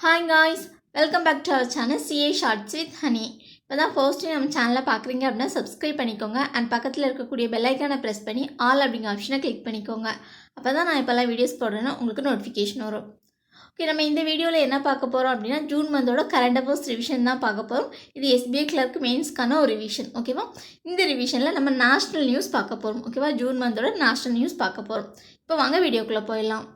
Hi guys, welcome back to our channel CA shorts with Honey. இப்போ தான் first time நம்ம சேனலை பார்க்குறீங்க அப்படின்னா சப்ஸ்கிரைப் பண்ணிக்கோங்க. அண்ட் பக்கத்தில் இருக்கக்கூடிய பெல்லைக்கானை ப்ரெஸ் பண்ணி ஆல் அப்படிங்கிற ஆப்ஷனை கிளிக் பண்ணிக்கோங்க. அப்போ தான் நான் இப்போல்லாம் வீடியோஸ் போடுறேன்னா உங்களுக்கு நோட்டிஃபிகேஷன் வரும். ஓகே, நம்ம இந்த வீடியோவில் என்ன பார்க்க போகிறோம் அப்படின்னா ஜூன் மந்தோட கரண்ட் அஃபேர்ஸ் ரிவிஷன் தான் பார்க்க போகிறோம். இது எஸ்பிஐ கிளர்க் மெயின்ஸ்க்கான ஒரு ரிவிஷன். ஓகேவா, இந்த ரிவிஷனில் நம்ம நேஷ்னல் நியூஸ் பார்க்க போகிறோம். ஓகேவா, ஜூன் மந்தோட நேஷ்னல் நியூஸ் பார்க்க போகிறோம். இப்போ வாங்க வீடியோக்குள்ளே போயிடலாம்.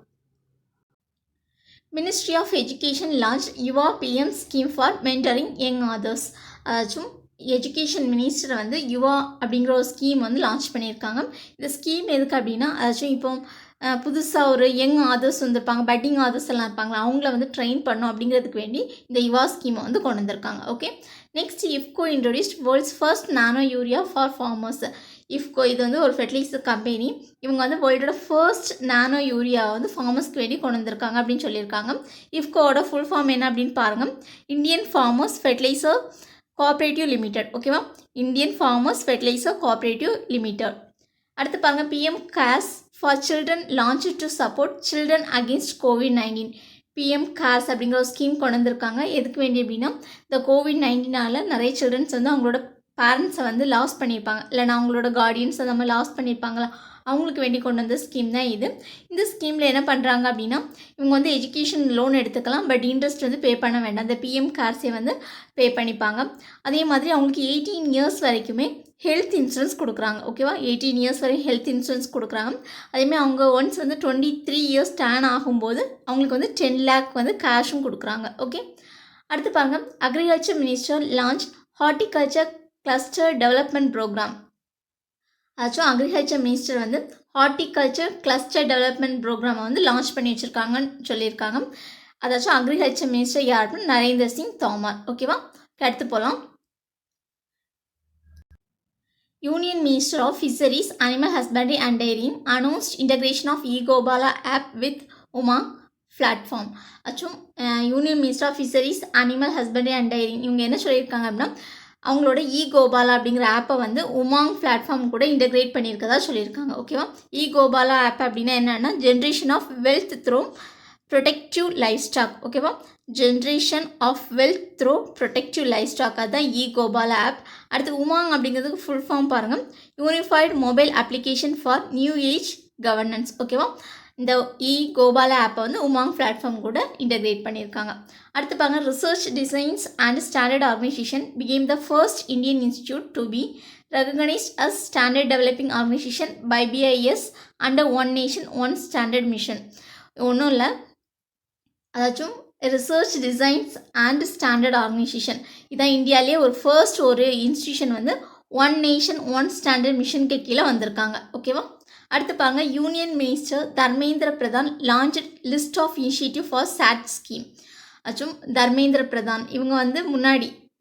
Ministry of Education launched Yuva PM scheme for mentoring young authors. அதாச்சும் எஜுகேஷன் மினிஸ்டர் வந்து யுவா அப்படிங்கிற ஒரு ஸ்கீம் வந்து லான்ச் பண்ணியிருக்காங்க. இந்த ஸ்கீம் எதுக்கு அப்படின்னா, அதாச்சும் இப்போ புதுசாக ஒரு யங் ஆதர்ஸ் வந்துருப்பாங்க, பட்டிங் ஆதர்ஸ் எல்லாம் இருப்பாங்களா, அவங்கள வந்து ட்ரெயின் பண்ணணும் அப்படிங்கிறதுக்கு வேண்டி இந்த யுவா ஸ்கீமை வந்து கொண்டு வந்திருக்காங்க. Okay, next IFFCO introduced world's first nano urea for farmers. IFFCO இது வந்து ஒரு ஃபெர்டிலைசர் கம்பெனி. இவங்க வந்து வேர்ல்டோட ஃபர்ஸ்ட் நானோ யூரியாவை வந்து ஃபார்மர்ஸ்க்கு வேண்டி கொண்டு வந்திருக்காங்க அப்படின்னு சொல்லியிருக்காங்க. இஃப்கோவோட ஃபுல் ஃபார்ம் என்ன அப்படின்னு பாருங்கள், Indian farmers fertiliser cooperative limited. ஓகேவா, Indian farmers fertiliser cooperative limited. அடுத்து பாருங்கள், PM cares for children launch to support children against COVID-19. PM cares அப்படிங்கிற ஒரு ஸ்கீம் கொண்டு வந்திருக்காங்க. எதுக்கு வேண்டி அப்படின்னா, இந்த COVID-19 நிறைய சில்ட்ரன்ஸ் வந்து அவங்களோட பேரண்ட்ஸை வந்து லாஸ் பண்ணியிருப்பாங்க, இல்லைனா அவங்களோட கார்டியன்ஸ் அந்த மாதிரி லாஸ் பண்ணியிருப்பாங்களா, அவங்களுக்கு வேண்டி கொண்டு வந்த ஸ்கீம் தான் இது. இந்த ஸ்கீமில் என்ன பண்ணுறாங்க அப்படின்னா, இவங்க வந்து எஜுகேஷன் லோன் எடுத்துக்கலாம், பட் இன்ட்ரெஸ்ட் வந்து பே பண்ண வேண்டாம். இந்த PM கேர்ஸை வந்து பே பண்ணிப்பாங்க. அதே மாதிரி அவங்களுக்கு 18 இயர்ஸ் வரைக்குமே ஹெல்த் இன்சூரன்ஸ் கொடுக்குறாங்க. ஓகேவா, 18 இயர்ஸ் வரைக்கும் ஹெல்த் இன்சூரன்ஸ் கொடுக்குறாங்க. அதேமாதிரி அவங்க ஒன்ஸ் வந்து 23 இயர்ஸ் டேர்ன் ஆகும்போது அவங்களுக்கு வந்து 10 lakh வந்து கேஷும் கொடுக்குறாங்க. ஓகே, அடுத்து பாருங்கள், agriculture minister launch horticulture cluster development programme. அதாச்சும் அக்ரிகல்ச்சர் மினிஸ்டர் வந்து ஹார்டிகல்ச்சர் கிளஸ்டர் டெவலப்மெண்ட் ப்ரோக்ராமை வந்து லான்ச் பண்ணி வச்சுருக்காங்கன்னு சொல்லியிருக்காங்க. அதாச்சும் அக்ரிகல்ச்சர் மினிஸ்டர் யார் அப்படின்னு நரேந்திர சிங் தோமர். ஓகேவா, அடுத்து போகலாம். Union minister of fisheries, animal husbandry and dairying announced integration of eGopala app with Umang platform. அச்சும் union minister of fisheries, animal husbandry and dairying இவங்க என்ன சொல்லியிருக்காங்க அப்படின்னா, அவங்களோட கோபாலா அப்படிங்கிற ஆப்பை வந்து உமாங் பிளாட்ஃபார்ம் கூட இன்டகிரேட் பண்ணியிருக்கதா சொல்லியிருக்காங்க. ஓகேவா, கோபாலா ஆப் அப்படின்னா என்னென்னா generation of wealth through protective life stock. ஓகேவா, generation of wealth through protective life stock, அதுதான் கோபாலா ஆப். அடுத்து உமாங் அப்படிங்கிறதுக்கு ஃபுல் ஃபார்ம் பாருங்கள், unified mobile application for new age governance. ஓகேவா, இந்த கோபாலா ஆப்பை வந்து உமாங் பிளாட்ஃபார்ம் கூட இன்டகிரேட் பண்ணியிருக்காங்க. அடுத்து பாருங்கள், research designs and standard organisation became the first Indian institute to be recognized as standard developing organization by BIS under one nation one standard mission. ஒன்றும் இல்லை, அதாச்சும் research designs and standard organisation இதான் இந்தியாவிலே ஒரு first ஒரு institution வந்து one nation one standard மிஷனுக்கு கீழே வந்திருக்காங்க. ஓகேவா, அடுத்து பாருங்கள், union minister Dharmendra Pradhan launch list of initiative for SATAT scheme. அச்சும் தர்மேந்திர பிரதான் இவங்க வந்து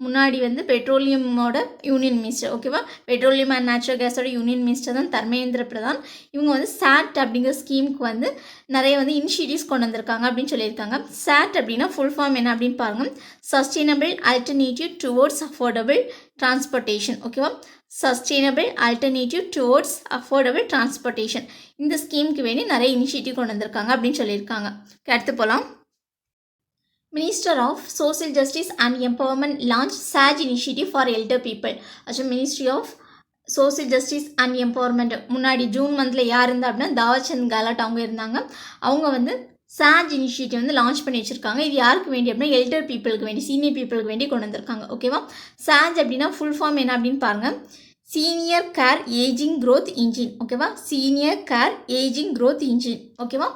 முன்னாடி வந்து பெட்ரோலியமோட யூனியன் மினிஸ்டர். ஓகேவா, பெட்ரோலியம் அண்ட் நேச்சுரல் கேஸோட யூனியன் மினிஸ்டர் தான் தர்மேந்திர பிரதான். இவங்க வந்து சாட் அப்படிங்கிற ஸ்கீமுக்கு வந்து நிறைய வந்து இனிஷியேட்டிவ்ஸ் கொண்டு வந்திருக்காங்க அப்படின்னு சொல்லியிருக்காங்க. சாட் அப்படின்னா ஃபுல் ஃபார்ம் என்ன அப்படின்னு பாருங்கள், sustainable alternative towards affordable transportation. ஓகேவா, sustainable alternative towards affordable transportation. இந்த ஸ்கீமுக்கு வேண்டி நிறைய இனிஷியேட்டிவ் கொண்டு வந்திருக்காங்க அப்படின்னு சொல்லியிருக்காங்க. அடுத்து போகலாம். Minister of social justice and empowerment launch SAGE initiative for elder people. அச்சும் ministry of social justice and empowerment முன்னாடி ஜூன் மந்தில் யார் இருந்தால் அப்படின்னா தாவர்சந்த் கெலாட் அவங்க இருந்தாங்க. அவங்க வந்து சாஜ் இனிஷியேட்டிவ் வந்து லான்ச் பண்ணி வச்சுருக்காங்க. இது யாருக்கு வேண்டி அப்படின்னா எல்டர் பீப்புளுக்கு வேண்டி, சீனியர் பீப்புளுக்கு வேண்டி கொண்டு வந்திருக்காங்க. ஓகேவா, சாஜ் அப்படின்னா ஃபுல் ஃபார்ம் என்ன அப்படின்னு பாருங்கள், senior care ageing growth engine. ஓகேவா, senior care ageing growth engine. ஓகேவா,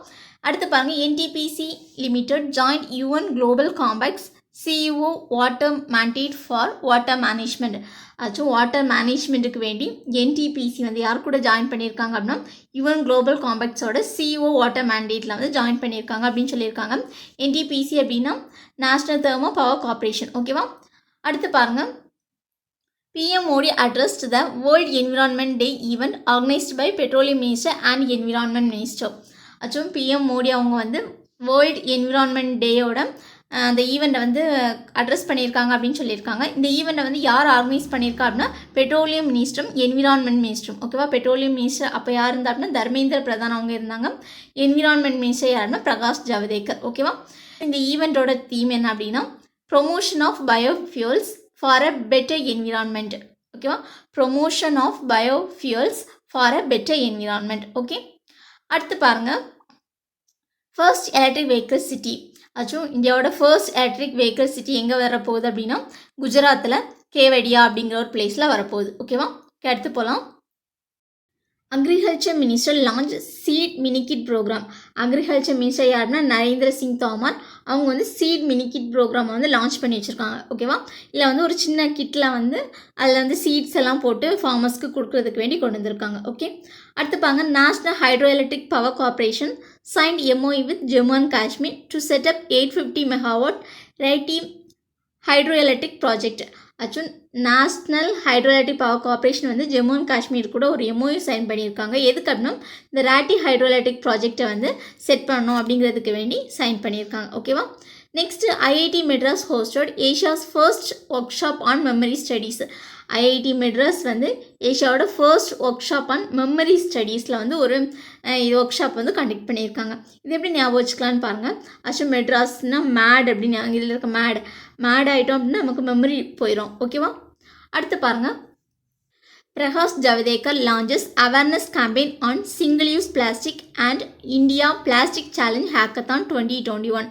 அடுத்து பாருங்கள், NTPC limited joint UN global compacts CEO water mandate for water management. ஆச்சும் வாட்டர் மேனேஜ்மெண்ட்டுக்கு வேண்டி NTPC வந்து யார் கூட ஜாயின் பண்ணியிருக்காங்க அப்படின்னா UN குளோபல் காம்பேக்ட்ஸோட CEO வாட்டர் மேண்டேட்டில் வந்து ஜாயின் பண்ணியிருக்காங்க அப்படின்னு சொல்லியிருக்காங்க. NTPC அப்படின்னா நேஷ்னல் தெர்மோ பவர் கார்பரேஷன். ஓகேவா, அடுத்து பாருங்கள், PM Modi addressed the World Environment Day event organized by Petroleum Minister and Environment Minister. அச்சும் PM மோடி அவங்க வந்து வேர்ல்ட் என்விரான்மெண்ட் டேயோட அந்த ஈவெண்ட்டை வந்து அட்ரஸ் பண்ணியிருக்காங்க அப்படின்னு சொல்லியிருக்காங்க. இந்த ஈவெண்ட்டை வந்து யார் ஆர்கனைஸ் பண்ணியிருக்கா அப்படின்னா பெட்ரோலியம் மினிஸ்டரும் என்விரான்மெண்ட் மினிஸ்டரும். ஓகேவா, பெட்ரோலியம் மினிஸ்டர் அப்போ யார் இருந்தா அப்படின்னா தர்மேந்திர பிரதான் அவங்க இருந்தாங்க. என்விரான்மெண்ட் மினிஸ்டர் யாருன்னா பிரகாஷ் ஜவடேகர். ஓகேவா, இந்த ஈவெண்ட்டோட தீம் என்ன அப்படின்னா promotion of biofuels for a better environment. ஓகேவா, promotion of biofuels for a better environment. Okay, அடுத்து பாருங்கள், ஃபர்ஸ்ட் எலக்ட்ரிக் வெஹிக்கிள் சிட்டி. ஆச்சும் இந்தியாவோட ஃபர்ஸ்ட் எலக்ட்ரிக் வெஹிக்கிள் சிட்டி எங்கே வரப்போகுது அப்படின்னா குஜராத்தில் கேவடியா அப்படிங்கிற ஒரு பிளேஸில் வரப்போகுது. ஓகேவா, அடுத்து போகலாம். Agriculture minister launch seed minikit programme. Agriculture minister யாருன்னா நரேந்திர சிங் தோமர். அவங்க வந்து சீட் மினிகிட் ப்ரோக்ராம் வந்து லான்ச் பண்ணி வச்சுருக்காங்க. ஓகேவா, இல்லை வந்து ஒரு சின்ன கிட்டில் வந்து அதில் வந்து சீட்ஸ் எல்லாம் போட்டு ஃபார்மர்ஸ்க்கு கொடுக்குறதுக்கு வேண்டி கொண்டு வந்திருக்காங்க. ஓகே, அடுத்து பாருங்க, national hydro electric power corporation signed MOU with Jammu and Kashmir to set up 850 megawatt Raiti hydroelectric project. Actual national hydro electric power corporation வந்து ஜம்மு அண்ட் காஷ்மீர் கூட ஒரு MOU சைன் பண்ணியிருக்காங்க. எதுக்கு அப்படின்னா இந்த ராட்டி ஹைட்ரோ எலக்ட்ரிக் ப்ராஜெக்டை வந்து செட் பண்ணணும் அப்படிங்கிறதுக்கு வேண்டி சைன் பண்ணியிருக்காங்க. ஓகேவா, next IIT Madras hosted Asia's first workshop on memory studies. IIT Madras வந்து ஏஷியாவோட first workshop on memory ஸ்டடீஸில் வந்து ஒரு ஒர்க் ஷாப் வந்து கண்டக்ட் பண்ணியிருக்காங்க. இது எப்படி ஞாபகம் வச்சுக்கலான்னு பாருங்கள். ஆக்சுவல் மெட்ராஸ்னால் மேட் அப்படின்னு இதில் இருக்க மேட் ஆகிட்டோம் அப்படின்னா நமக்கு மெமரி போயிடும். ஓகேவா, அடுத்து பாருங்கள், Prakash Javadekar launches awareness campaign on single use plastic and India plastic challenge hackathon 2021.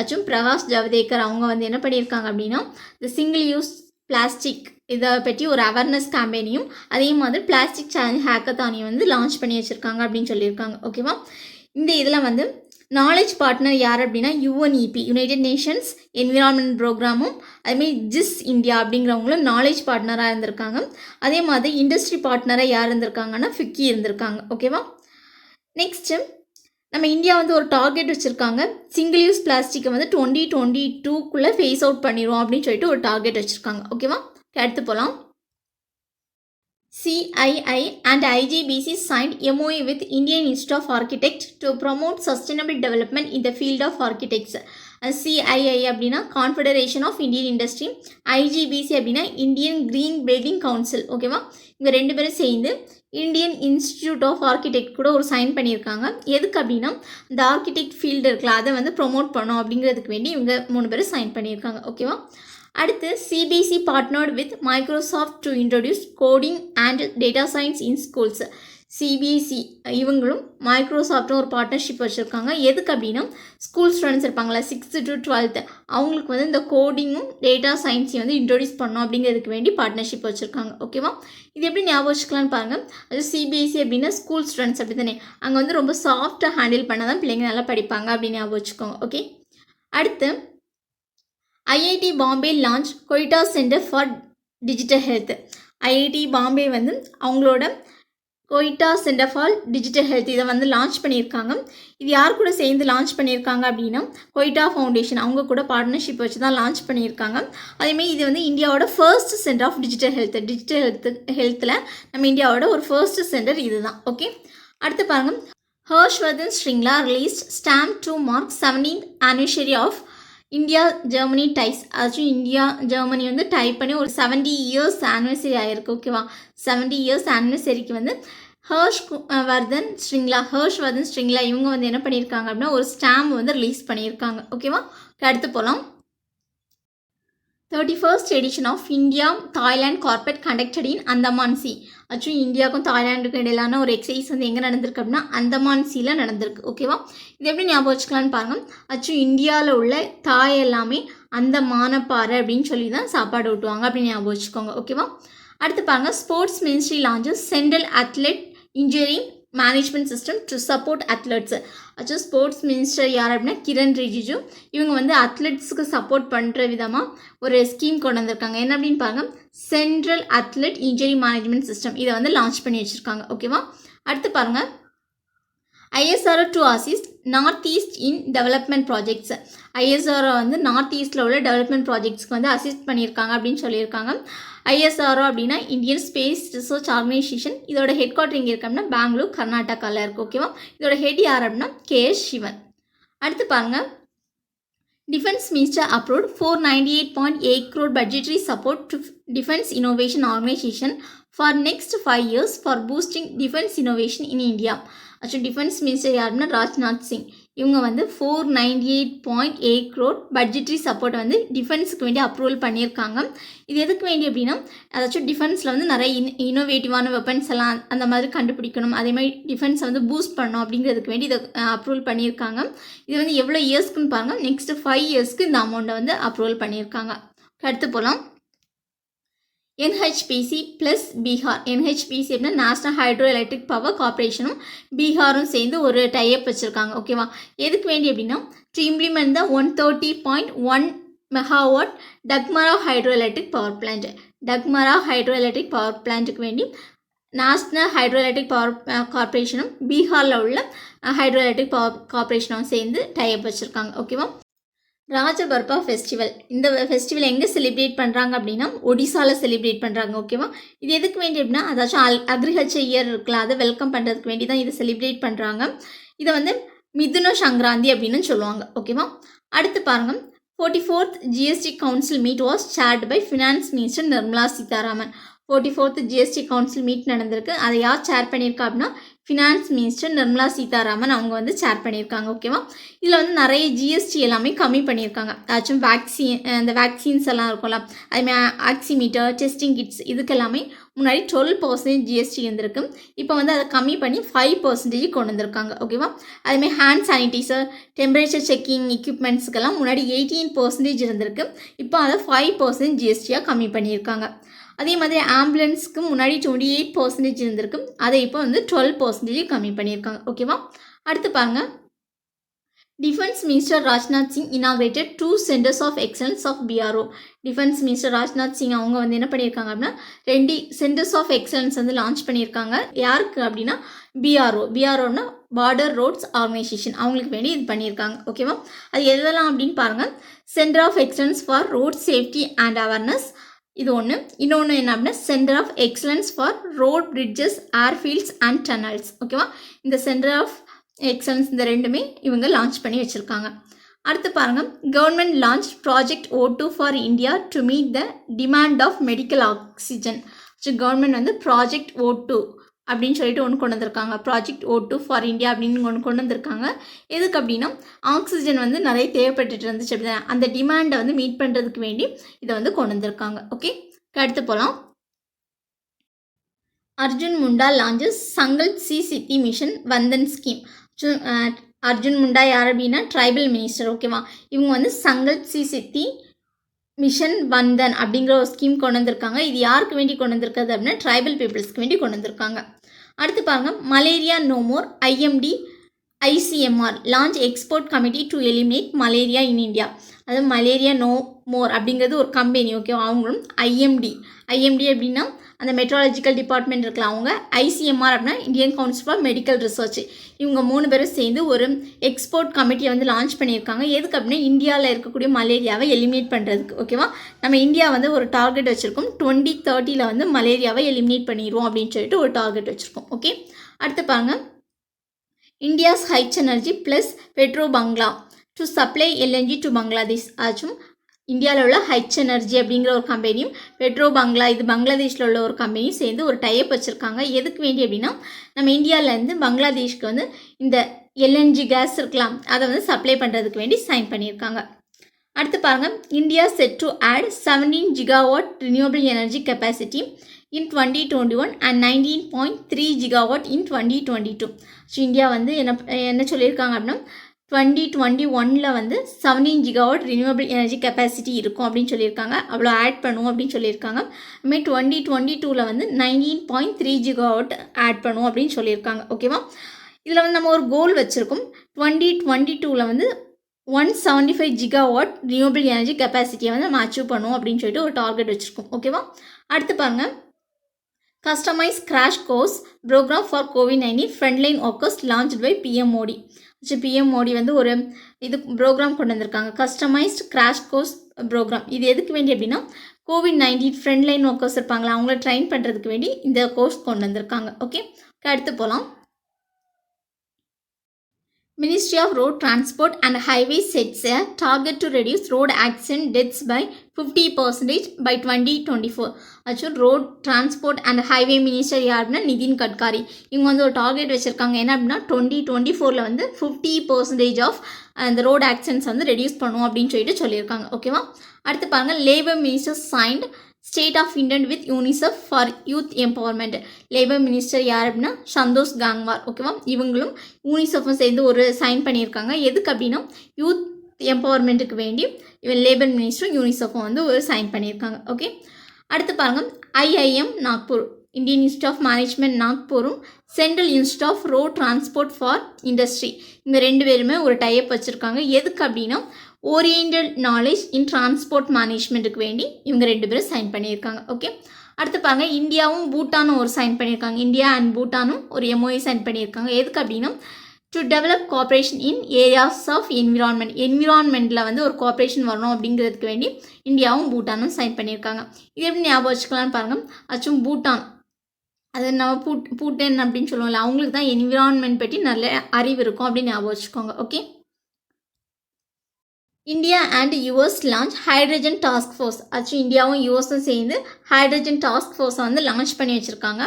ஆச்சும் பிரகாஷ் ஜவடேகர் அவங்க வந்து என்ன பண்ணியிருக்காங்க அப்படின்னா இந்த சிங்கிள் யூஸ் பிளாஸ்டிக் இதை பற்றி ஒரு அவேர்னஸ் கேம்பெயினையும் அதே மாதிரி பிளாஸ்டிக் சேலஞ்ச் ஹேக்கத்தானையும் வந்து லான்ச் பண்ணி வச்சுருக்காங்க அப்படின்னு சொல்லியிருக்காங்க. ஓகேவா, இந்த இதில் வந்து நாலேஜ் பார்ட்னர் யார் அப்படின்னா UNEP யுனைடெட் நேஷன்ஸ் என்விரான்மெண்ட் ப்ரோக்ராமும் அதேமாதிரி ஜிஸ் இந்தியா அப்படிங்கிறவங்களும் நாலேஜ் பார்ட்னராக இருந்திருக்காங்க. அதே மாதிரி இண்டஸ்ட்ரி பார்ட்னராக யார் இருந்திருக்காங்கன்னா ஃபிக்கி இருந்திருக்காங்க. ஓகேவா, நெக்ஸ்ட்டு நம்ம இந்தியா வந்து ஒரு டார்கெட் வச்சுருக்காங்க, சிங்கிள் யூஸ் பிளாஸ்டிக்கை வந்து 2022க்குள்ளே ஃபேஸ் அவுட் பண்ணிடுவோம் அப்படின்னு சொல்லிட்டு ஒரு டார்கெட் வச்சுருக்காங்க. ஓகேவா, அடுத்து போகலாம். CII and IGBC signed MOU with Indian Institute of Architects to promote sustainable development in the field of architects. CII அப்படின்னா confederation of Indian industry, IGBC அப்படின்னா இந்தியன் கிரீன் பில்டிங் கவுன்சில். ஓகேவா, இவங்க ரெண்டு பேரும் சேர்ந்து இந்தியன் இன்ஸ்டிடியூட் ஆஃப் ஆர்கிடெக்ட் கூட ஒரு sign பண்ணியிருக்காங்க. எதுக்கு அப்படின்னா இந்த ஆர்கிடெக்ட் ஃபீல்டு இருக்குல்ல அதை வந்து ப்ரொமோட் பண்ணோம் அப்படிங்கிறதுக்கு வேண்டி இவங்க 3 பேரும் சைன் பண்ணியிருக்காங்க. ஓகேவா, அடுத்து CBC partnered with Microsoft to introduce coding and data science in schools. CBC இவங்களும் மைக்ரோசாஃப்ட்டும் ஒரு பார்ட்னர்ஷிப் வச்சுருக்காங்க. எதுக்கு அப்படின்னா ஸ்கூல் ஸ்டூடெண்ட்ஸ் இருப்பாங்களா 6th to 12th அவங்களுக்கு வந்து இந்த கோடிங்கும் டேட்டா சயின்ஸையும் வந்து இன்ட்ரடியூஸ் பண்ணோம் அப்படிங்கிறதுக்கு வேண்டி பார்ட்னர்ஷிப் வச்சுருக்காங்க. ஓகேவா, இது எப்படி ஞாபகம் வச்சுக்கலான்னு பாருங்கள். அது CBSE அப்படின்னா ஸ்கூல் ஸ்டூடெண்ட்ஸ் அப்படி தானே, அங்கே வந்து ரொம்ப சாஃப்டாக ஹேண்டில் பண்ணால் தான் பிள்ளைங்க நல்லா படிப்பாங்க அப்படின்னு ஞாபகம் வச்சுக்கோங்க. ஓகே, அடுத்து IIT Bombay launch Koita centre for digital health. IIT Bombay வந்து அவங்களோட Koita centre for digital health இதை வந்து லான்ச் பண்ணியிருக்காங்க. இது யார் கூட சேர்ந்து லான்ச் பண்ணியிருக்காங்க அப்படின்னா கொய்டா ஃபவுண்டேஷன் அவங்க கூட பார்ட்னர்ஷிப் வச்சு தான் லான்ச் பண்ணியிருக்காங்க. அதேமாதிரி இது வந்து இந்தியாவோட ஃபர்ஸ்ட் சென்டர் ஆஃப் டிஜிட்டல் ஹெல்த்தில் நம்ம இந்தியாவோட ஒரு ஃபர்ஸ்ட் சென்டர் இது தான். ஓகே, அடுத்து பாருங்கள், Harshvardhan Shringla released stamp to mark 17th anniversary of India Germany ties. அதாச்சும் இந்தியா ஜெர்மனி வந்து டைப் பண்ணி ஒரு 70 years ஆனிவர்சரி ஆகிருக்கு. ஓகேவா, 70 years ஆனிவர்சரிக்கு வந்து ஹர்ஷ்வர்தன் ஸ்ட்ரிங்லா இவங்க வந்து என்ன பண்ணியிருக்காங்க அப்படின்னா ஒரு ஸ்டாம்ப் வந்து ரிலீஸ் பண்ணியிருக்காங்க. ஓகேவா, அடுத்து போகலாம். 31st edition of India Thailand CORPAT conducted in Andaman sea. Actually இந்தியாவுக்கும் தாய்லாண்டுக்கும் இடையிலான ஒரு எக்ஸசைஸ் வந்து எங்கே நடந்திருக்கு அப்படின்னா அந்தமான் சீயில் நடந்திருக்கு. ஓகேவா, இது எப்படி ஞாபகம் வச்சுக்கலான்னு பாருங்கள். ஆக்சுவலி இந்தியாவில் உள்ள தாய் எல்லாமே அந்த மானப்பாறை அப்படின்னு சொல்லி தான் சாப்பாடு ஊட்டுவாங்க அப்படின்னு ஞாபகம் வச்சுக்கோங்க. ஓகேவா, அடுத்து பாருங்கள், sports ministry launches central athlete injury management system to support athletes. Actually sports minister யார் அப்படின்னா கிரண் ரிஜிஜு. இவங்க வந்து அத்லெட்ஸுக்கு சப்போர்ட் பண்ணுற விதமாக ஒரு ஸ்கீம் கொண்டு வந்திருக்காங்க. என்ன அப்படின்னு பாருங்கள், central athlete injury management system இதை வந்து லான்ச் பண்ணி வச்சுருக்காங்க. ஓகேவா, அடுத்து பாருங்கள், ISRO to assist north east in development projects. ISRO வந்து நார்த் ஈஸ்டில் உள்ள டெவலப்மெண்ட் ப்ராஜெக்ட்ஸ்க்கு வந்து அசிஸ்ட் பண்ணியிருக்காங்க அப்படின்னு சொல்லியிருக்காங்க. ISRO அப்படின்னா இந்தியன் ஸ்பேஸ் ரிசர்ச் ஆர்கனைசேஷன். இதோட ஹெட் குவார்ட்டர் இங்கே இருக்கு அப்படின்னா பெங்களூர் கர்நாடகாவில் இருக்குது. ஓகேவா, இதோட ஹெட் யார் அப்படின்னா KS சிவன். அடுத்து பாருங்கள், defence minister approved 498.8 crore budgetary support to Defense Innovation Organization for next 5 years for boosting defense innovation in India. Actually defence minister யாருன்னா ராஜ்நாத் சிங். இவங்க வந்து 498.8 crore பட்ஜெட்ரி சப்போர்ட் வந்து டிஃபென்ஸுக்கு வேண்டி அப்ரூவல் பண்ணியிருக்காங்க. இது எதுக்கு வேண்டி அப்படின்னா, அதாச்சும் டிஃபென்ஸில் வந்து நிறைய இன்னோவேட்டிவான வெப்பன்ஸ் எல்லாம் அந்த மாதிரி கண்டுபிடிக்கணும், அதே மாதிரி டிஃபென்ஸை வந்து பூஸ்ட் பண்ணணும் அப்படிங்கிறதுக்கு வேண்டி இதை அப்ரூவல் பண்ணியிருக்காங்க. இது வந்து எவ்வளோ இயர்ஸ்க்குன்னு பாருங்கள், நெக்ஸ்ட் 5 இயர்ஸ்க்கு இந்த அமௌண்ட்டை வந்து அப்ரூவல் பண்ணியிருக்காங்க. அடுத்து போகலாம். NHPC plus Bihar. NHPC அப்படின்னா நேஷ்னல் ஹைட்ரோ எலக்ட்ரிக் பவர் கார்பரேஷனும் பீகாரும் சேர்ந்து ஒரு டைப் வச்சுருக்காங்க. ஓகேவா, எதுக்கு வேண்டி அப்படின்னா, to implement the 130.1 megawatt Dagmara hydro electric power plant. Dagmara hydro electric power பிளான்ட்டுக்கு வேண்டி நேஷ்னல் ஹைட்ரோ எலக்ட்ரிக் பவர் கார்பரேஷனும் பீகாரில் உள்ள ஹைட்ரோ எலக்ட்ரிக் பவர் கார்பரேஷனும் சேர்ந்து டைப் வச்சுருக்காங்க. ஓகேவா, ராஜபர்பா ஃபெஸ்டிவல். இந்த ஃபெஸ்டிவல் எங்கே செலிப்ரேட் பண்ணுறாங்க அப்படின்னா, ஒடிசாவில் செலிப்ரேட் பண்ணுறாங்க. ஓகேவா, இது எதுக்கு வேண்டி அப்படின்னா, அதாச்சும் அக்ரிகல்ச்சர் இயர் இருக்கலாம், அதை வெல்கம் பண்ணுறதுக்கு வேண்டி தான் இதை செலிப்ரேட் பண்ணுறாங்க. இதை வந்து மிதுன சங்கராந்தி அப்படின்னு சொல்லுவாங்க. ஓகேவா, அடுத்து பாருங்கள். 44th GST council meet was chaired by finance minister Nirmala Sitharaman. 44th GST council meet நடந்திருக்கு. அதை யார் சேர் பண்ணியிருக்கா அப்படின்னா, ஃபினான்ஸ் மினிஸ்டர் நிர்மலா சீதாராமன் அவங்க வந்து சேர் பண்ணியிருக்காங்க. ஓகேவா, இதில் வந்து நிறைய ஜிஎஸ்டி எல்லாமே கம்மி பண்ணியிருக்காங்க. அதாச்சும் இந்த வேக்சின்ஸ் எல்லாம் இருக்கும்ல, அதுமாதிரி ஆக்சிமீட்டர், டெஸ்டிங் கிட்ஸ், இதுக்கெல்லாமே முன்னாடி 12% ஜிஎஸ்டி இருந்திருக்கு. இப்போ வந்து அதை கம்மி பண்ணி 5% கொண்டு வந்திருக்காங்க. ஓகேவா, அதுமாதிரி ஹேண்ட் சானிடைசர், டெம்பரேச்சர் செக்கிங் எக்யூப்மெண்ட்ஸுக்கெல்லாம் முன்னாடி 18% இருந்திருக்கு. இப்போ அதை 5% ஜிஎஸ்டியாக கம்மி பண்ணியிருக்காங்க. அதே மாதிரி ஆம்புலன்ஸ்க்கு முன்னாடி 28% இருந்திருக்கு, அதை இப்போ வந்து 12% கம்மி பண்ணியிருக்காங்க. ஓகேவா, அடுத்து பாருங்கள். Defence minister Rajnath Singh inaugurated 2 centres of excellence of BRO. Defence minister Rajnath Singh அவங்க வந்து என்ன பண்ணியிருக்காங்க அப்படின்னா, 2 சென்டர்ஸ் ஆஃப் எக்ஸலன்ஸ் வந்து லான்ச் பண்ணியிருக்காங்க. யாருக்கு அப்படின்னா, பிஆர்ஓனா பார்டர் ரோட்ஸ் ஆர்கனைசேஷன், அவங்களுக்கு வேண்டி இது பண்ணியிருக்காங்க. ஓகேவா, அது எதெல்லாம் அப்படின்னு பாருங்கள். Centre of excellence for road safety and awareness, இது ஒன்று. இன்னொன்று என்ன அப்படின்னா, centre of excellence for road bridges, airfields and tunnels. ஓகேவா, இந்த சென்டர் ஆஃப் எக்ஸலன்ஸ் இந்த ரெண்டுமே இவங்க லான்ச் பண்ணி வச்சுருக்காங்க. அடுத்து பாருங்கள். Government launch project O2 for India to meet the demand of medical oxygen. Government வந்து ப்ராஜெக்ட் O2 அப்படின்னு சொல்லிட்டு ஒன்று கொண்டு வந்திருக்காங்க. ப்ராஜெக்ட் O2 ஃபார் இந்தியா அப்படின்னு ஒன்று கொண்டு வந்திருக்காங்க. எதுக்கு அப்படின்னா, ஆக்சிஜன் வந்து நிறைய தேவைப்பட்டுட்டு இருந்துச்சு அப்படின்னா, அந்த டிமாண்டை வந்து மீட் பண்ணுறதுக்கு வேண்டி இதை வந்து கொண்டு வந்திருக்காங்க. ஓகே, அடுத்து போகலாம். Arjun Munda launches Sankalp se Siddhi mission Vandhan scheme. Arjun Munda யார் அப்படின்னா, ட்ரைபல் மினிஸ்டர். ஓகேவா, இவங்க வந்து சங்கல்ப் சி சிட்டி மிஷன் வந்தன் அப்படிங்கிற ஒரு ஸ்கீம் கொண்டு வந்திருக்காங்க. இது யாருக்கு வேண்டி கொண்டு வந்திருக்காது அப்படின்னா, ட்ரைபல் பீப்புள்ஸ்க்கு வேண்டி கொண்டு வந்திருக்காங்க. அடுத்து பாருங்கள். Malaria no more, IMD ICMR launch export committee to eliminate malaria in India. அது மலேரியா நோ மோர் அப்படிங்கிறது ஒரு கம்பெனி. ஓகேவா, அவங்களும் IMD அப்படின்னா அந்த மெட்ராலஜிக்கல் டிபார்ட்மெண்ட் இருக்கலாம் அவங்க, ICMR அப்படின்னா Indian council for medical research, இவங்க 3 பேரும் சேர்ந்து ஒரு எக்ஸ்போர்ட் கமிட்டியை வந்து லான்ச் பண்ணியிருக்காங்க. எதுக்கு அப்படின்னா, இந்தியாவில் இருக்கக்கூடிய மலேரியாவை எலிமினேட் பண்ணுறதுக்கு. ஓகேவா, நம்ம இந்தியா வந்து ஒரு டார்கெட் வச்சுருக்கோம், 2030 வந்து மலேரியாவை எலிமினேட் பண்ணிடுவோம் அப்படின்னு சொல்லிட்டு ஒரு டார்கெட் வச்சுருக்கோம். ஓகே, அடுத்து பாருங்கள். India's H energy plus petro Bangla to supply LNG to Bangladesh. ஆச்சும் இந்தியாவில் உள்ள ஹைச் எனர்ஜி அப்படிங்கிற ஒரு கம்பெனியும் பெட்ரோ பங்களா, இது பங்களாதேஷில் உள்ள ஒரு கம்பெனியும் சேர்ந்து ஒரு டைப் வச்சுருக்காங்க. எதுக்கு வேண்டி அப்படின்னா, நம்ம இந்தியாவிலேருந்து பங்களாதேஷ்க்கு வந்து இந்த LNG கேஸ் இருக்கலாம், அதை வந்து சப்ளை பண்ணுறதுக்கு வேண்டி சைன் பண்ணியிருக்காங்க. அடுத்து பாருங்கள். India set to add 17 gigawatt renewable energy capacity in 2021 and 19.3 gigawatt in 2022. So India வந்து என்ன சொல்லியிருக்காங்க அப்படின்னா, 2021 வந்து 17 gigawatt ரினியூவபிள் எனர்ஜி கெப்பாசிட்டி இருக்கும் அப்படின்னு சொல்லியிருக்காங்க, அவ்வளோ ஆட் பண்ணுவோம் அப்படின்னு சொல்லியிருக்காங்க. அதுமாதிரி 2022 வந்து 19.3 gigawatt ஆட் பண்ணுவோம் அப்படின்னு சொல்லியிருக்காங்க. ஓகேவா, இதில் வந்து நம்ம ஒரு கோல் வச்சுருக்கோம். 2022 வந்து 175 gigawatt ரினியூவபிள் எனர்ஜி கெப்பாசிட்டியை வந்து நம்ம அச்சீவ் பண்ணுவோம் அப்படின்னு சொல்லிட்டு ஒரு டார்கெட் வச்சுருக்கோம். ஓகேவா, அடுத்து பாருங்கள். Customise crash course programme for COVID-19 frontline workers launch by PM Modi. PM Modi வந்து ஒரு இது ப்ரோக்ராம் கொண்டு வந்திருக்காங்க, கஸ்டமைஸ்ட் கிராஷ் கோர்ஸ் ப்ரோக்ராம். இது எதுக்கு வேண்டி அப்படின்னா, COVID-19 ஃப்ரண்ட்லைன் ஒர்க்கர்ஸ் இருப்பாங்களா, அவங்கள ட்ரெயின் பண்ணுறதுக்கு வேண்டி இந்த கோர்ஸ் கொண்டு வந்திருக்காங்க. ஓகே, அடுத்து போகலாம். Ministry of Road Transport and Highways sets a target to reduce road accident deaths by 50% by 2024. Actual road transport and highway minister யார் அப்படின்னா நிதின் கட்காரி. இவங்க வந்து ஒரு டார்கெட் வச்சுருக்காங்க. என்ன அப்படின்னா 2024 வந்து 50% ஆஃப் அந்த ரோட் ஆக்சிடென்ட்ஸ் வந்து ரெடியூஸ் பண்ணுவோம் அப்படின்னு சொல்லியிருக்காங்க. ஓகேவா? அடுத்து பாருங்கள், labour minister signed state of Indian with UNICEF for youth empowerment. Labour minister யார் அப்படின்னா சந்தோஷ் காங்வார். ஓகேவா? இவங்களும் யூனிசெஃப்பும் சேர்ந்து ஒரு சைன் பண்ணியிருக்காங்க. எதுக்கு அப்படின்னா யூத் எம்பவர்மெண்ட்டுக்கு வேண்டி இவன் லேபர் மினிஸ்டரும் யூனிசெஃப்பும் வந்து ஒரு சைன் பண்ணியிருக்காங்க. ஓகே, அடுத்து பாருங்கள், IIM Nagpur, Indian institute of management நாக்பூரும் central institute of road transport for industry, இந்த ரெண்டு பேருமே ஒரு டைப் வச்சுருக்காங்க. எதுக்கு அப்படின்னா ஓரியன்டட் நாலேஜ் இன் டிரான்ஸ்போர்ட் மேனேஜ்மெண்ட்டுக்கு வேண்டி இவங்க ரெண்டு பேரும் சைன் பண்ணியிருக்காங்க. ஓகே, அடுத்து பாருங்கள், இந்தியாவும் பூட்டானும் ஒரு சைன் பண்ணியிருக்காங்க. இந்தியா அண்ட் பூட்டானும் ஒரு MOU சைன் பண்ணியிருக்காங்க. எதுக்கு அப்படின்னா to develop cooperation in areas of என்விரான்மெண்ட்டில் வந்து ஒரு கோஆப்ரேஷன் வரணும் அப்படிங்கிறதுக்கு வேண்டி இந்தியாவும் பூட்டானும் சைன் பண்ணியிருக்காங்க. இது எப்படி ஞாபகம் வச்சுக்கலான்னு பாருங்கள். ஆச்சும் பூட்டான், அது நம்ம பூட்டன் அப்படின்னு சொல்லுவோம்ல, அவங்களுக்கு தான் என்விரான்மெண்ட் பற்றி நல்ல அறிவு இருக்கும் அப்படின்னு ஞாபகம் வச்சுக்கோங்க. Okay, India and US launch hydrogen task force. Actually இந்தியாவும் யுஎஸும் சேர்ந்து ஹைட்ரஜன் டாஸ்க் ஃபோர்ஸை வந்து லான்ச் பண்ணி வச்சுருக்காங்க.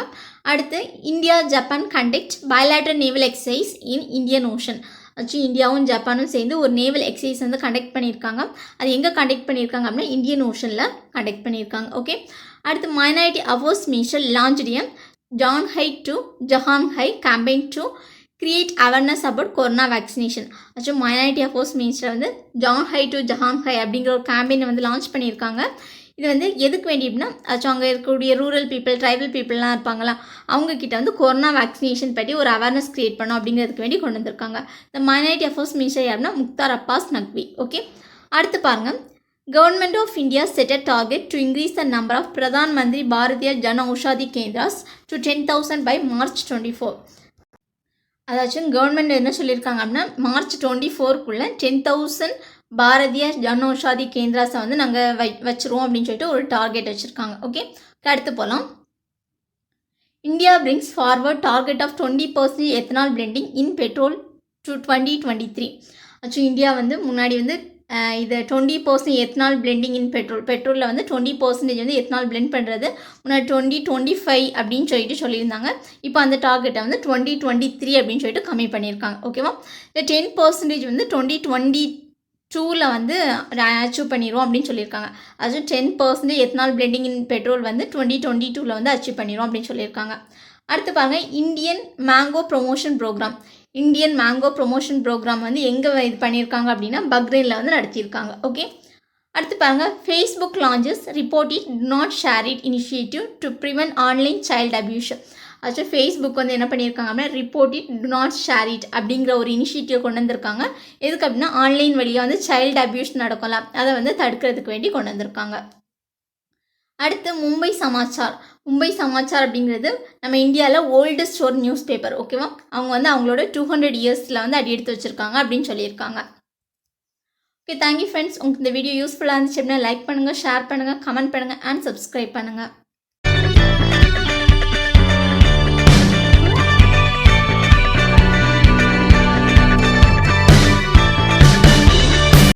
அடுத்து India Japan conduct bilateral naval exercise in Indian ocean. Actually இந்தியாவும் ஜப்பானும் சேர்ந்து ஒரு நேவல் எக்ஸசைஸ் வந்து கண்டக்ட் பண்ணியிருக்காங்க. அது எங்கே கண்டக்ட் பண்ணியிருக்காங்க அப்படின்னா இந்தியன் ஓஷனில் கண்டக்ட் பண்ணியிருக்காங்க. ஓகே, அடுத்து minority affairs minister launched Jaan Hai Toh Jahan Hai campaign to create awareness about corona vaccination. Actually minority affairs minister வந்து ஜான் ஹை டு ஜஹான் ஹை அப்படிங்கிற ஒரு கேம்பெயினை வந்து லான்ச் பண்ணியிருக்காங்க. இது வந்து எதுக்கு வேண்டி அப்படின்னா ஆக்சுவலி அங்கே இருக்கக்கூடிய ரூரல் பீப்புள், ட்ரைபல் பீப்புளெலாம் இருப்பாங்களா, அவங்கக்கிட்ட வந்து கொரோனா வேக்சினேஷன் பற்றி ஒரு அவேர்னஸ் க்ரியேட் பண்ணோம் அப்படிங்கிறதுக்கு வேண்டி கொண்டு வந்திருக்காங்க. இந்த மைனாரிட்டி அஃபேர்ஸ் மினிஸ்டர் யாருன்னா முக்தார் அப்பாஸ் நக்வி. ஓகே, அடுத்து பாருங்கள், Government of India set a target to increase the number of Pradhan Mantri Bharatiya Jan Aushadhi Kendras to 10,000 by March 24. அதாச்சும் கவர்மெண்ட் என்ன சொல்லியிருக்காங்க அப்படின்னா மார்ச் 24க்குள்ளே 10,000 பாரதிய ஜன் ஔஷாதி கேந்திராஸை வந்து நாங்கள் வச்சுருவோம் அப்படின்னு சொல்லிட்டு ஒரு டார்கெட் வச்சுருக்காங்க. ஓகே, அடுத்து போகலாம். India brings forward target of 20% ethanol blending in petrol to 2023. Actually India வந்து முன்னாடி வந்து இது 20% எத்தனால் பிளெண்டிங் இன் பெட்ரோலில் வந்து 20% வந்து எத்தனால் பிளெண்ட் பண்ணுறது முன்னாடி 2025 அப்படின்னு சொல்லியிருந்தாங்க. இப்போ அந்த டார்கெட்டை வந்து 2023 அப்படின்னு சொல்லிட்டு கம்மி பண்ணியிருக்காங்க. ஓகேவா? இந்த 10% வந்து 2022 வந்து அச்சீவ் பண்ணிடுவோம் அப்படின்னு சொல்லியிருக்காங்க. அது 10% எத்தனால் பிளெண்டிங் இன் பெட்ரோல் வந்து 2022 வந்து அச்சீவ் பண்ணிடுவோம் அப்படின்னு சொல்லியிருக்காங்க. அடுத்து பாருங்கள், இந்தியன் மேங்கோ ப்ரொமோஷன் ப்ரோக்ராம் வந்து எங்கே இது பண்ணியிருக்காங்க அப்படின்னா பக்ரைனில் வந்து நடத்தியிருக்காங்க. ஓகே, அடுத்து பாருங்கள், Facebook launches report it to not share it initiative to prevent online child abuse. Actually Facebook வந்து என்ன பண்ணியிருக்காங்க அப்படின்னா report it to not share it அப்படிங்கிற ஒரு இனிஷியேட்டிவ் கொண்டு வந்திருக்காங்க. எதுக்கு அப்படின்னா ஆன்லைன் வழியாக வந்து சைல்டு அபியூஸ் நடக்கலாம், அதை வந்து தடுக்கிறதுக்கு வேண்டி கொண்டு வந்திருக்காங்க. அடுத்து மும்பை சமாச்சார் அப்படிங்கிறது நம்ம இந்தியாவில் ஓல்டஸ்ட் ஒரு நியூஸ் பேப்பர். ஓகேவா? அவங்க வந்து அவங்களோட 200 இயர்ஸில் வந்து அடி எடுத்து வச்சுருக்காங்க அப்படின்னு சொல்லியிருக்காங்க. Okay, thank you friends. உங்களுக்கு இந்த வீடியோ யூஸ்ஃபுல்லாக இருந்துச்சு அப்படின்னா லைக் பண்ணுங்கள், ஷேர் பண்ணுங்கள், கமெண்ட் பண்ணுங்கள் அண்ட் சப்ஸ்கிரைப் பண்ணுங்கள்.